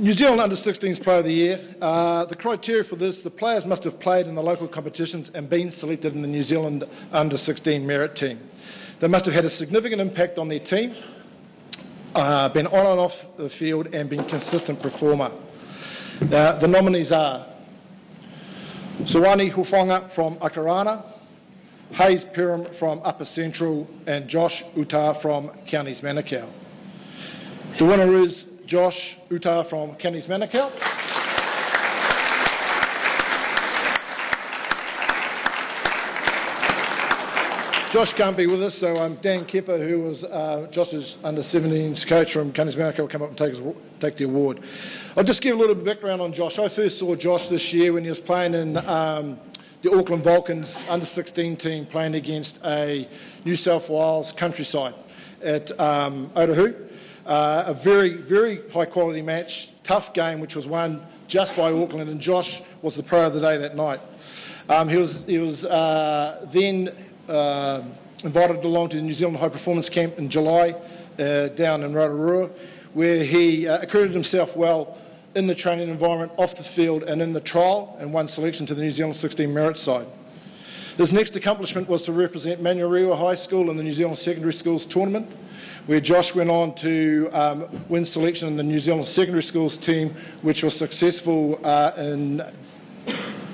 New Zealand Under-16s Player of the Year. The criteria for this, the players must have played in the local competitions and been selected in the New Zealand Under-16 merit team. They must have had a significant impact on their team, been on and off the field and been a consistent performer. The nominees are Sawani Hufonga from Akarana, Hayes Piram from Upper Central and Josh Uta from Counties Manukau. The winner is Josh Uta from Counties Manukau. Josh can't be with us, so Dan Kepper, who was Josh's under-17s coach from Counties Manukau, will come up and take the award. I'll just give a little bit of background on Josh. I first saw Josh this year when he was playing in the Auckland Vulcans under-16 team, playing against a New South Wales countryside at Otahu. A very, very high-quality match, tough game, which was won just by Auckland, and Josh was the player of the day that night. He was then invited along to the New Zealand High Performance Camp in July down in Rotorua, where he accredited himself well in the training environment, off the field and in the trial, and won selection to the New Zealand 16 merit side. His next accomplishment was to represent Manurewa High School in the New Zealand Secondary Schools tournament, where Josh went on to win selection in the New Zealand Secondary Schools team, which was successful in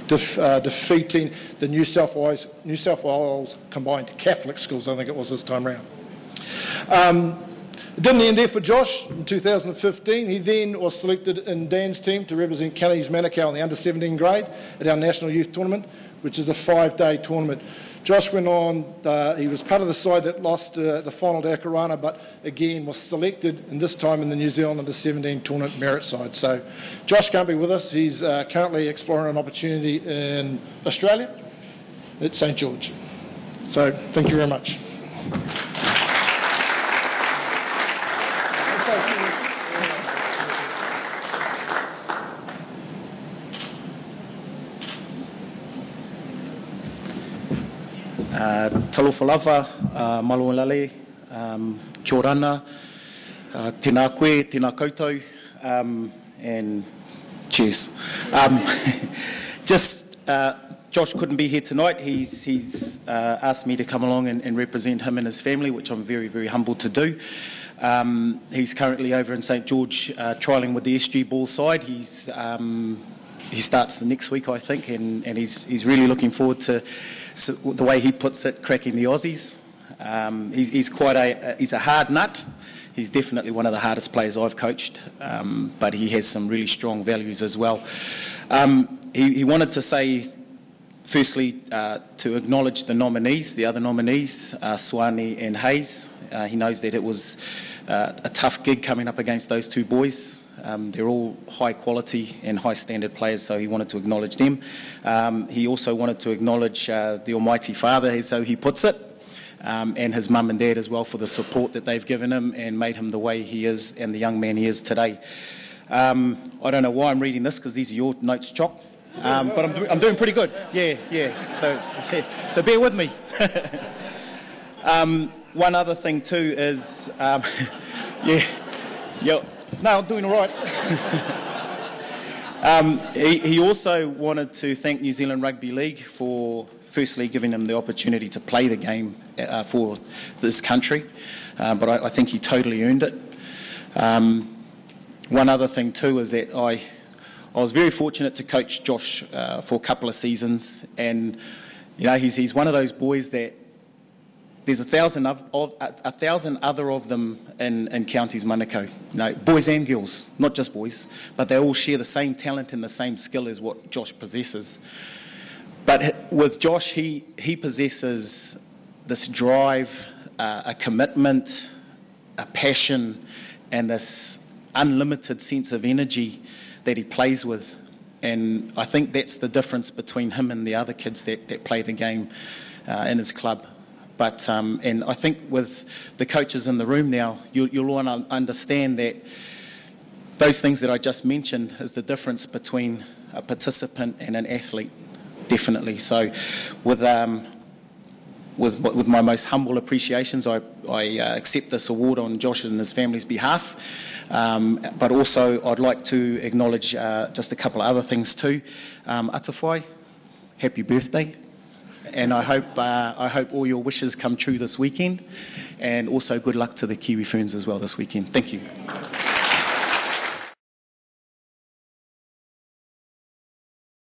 defeating the New South Wales combined Catholic schools, I think it was this time round. It didn't end there for Josh. In 2015, he then was selected in Dan's team to represent Counties Manukau in the under-17 grade at our National Youth Tournament, which is a 5-day tournament. Josh went on, he was part of the side that lost the final to Akarana, but again was selected, and this time in the New Zealand Under-17 tournament merit side. So Josh can't be with us. He's currently exploring an opportunity in Australia at St George. So thank you very much. Talofalawa, malualale, kia orana, tēnā koe, tēnā koutou, and cheers. Josh couldn't be here tonight. He's asked me to come along and represent him and his family, which I'm very, very humbled to do. He's currently over in St George trialling with the SG ball side. He starts the next week, I think, and he's really looking forward to, the way he puts it, cracking the Aussies. He's a hard nut. He's definitely one of the hardest players I've coached, but he has some really strong values as well. He wanted to say, firstly, to acknowledge the nominees, the other nominees, Sawani and Hayes. He knows that it was a tough gig coming up against those two boys. They're all high quality and high standard players, so he wanted to acknowledge them. He also wanted to acknowledge the Almighty Father, as so he puts it, and his mum and dad as well, for the support that they've given him and made him the way he is and the young man he is today. I don't know why I'm reading this, because these are your notes, Choc, but I'm doing pretty good. Yeah. So bear with me. One other thing too is, no, I'm doing all right. He also wanted to thank New Zealand Rugby League for firstly giving him the opportunity to play the game for this country, but I think he totally earned it. One other thing too is that I was very fortunate to coach Josh for a couple of seasons, and he's one of those boys that there's a thousand other of them in Counties Manukau, boys and girls, not just boys, but they all share the same talent and the same skill as what Josh possesses. But with Josh, he possesses this drive, a commitment, a passion, and this unlimited sense of energy that he plays with. And I think that's the difference between him and the other kids that play the game in his club. But and I think with the coaches in the room now, you'll all understand that those things that I just mentioned is the difference between a participant and an athlete, definitely. So with my most humble appreciations, I accept this award on Josh and his family's behalf. But also I'd like to acknowledge just a couple of other things too. Atawhai, happy birthday. And I hope all your wishes come true this weekend, and also good luck to the Kiwi Ferns as well this weekend. Thank you.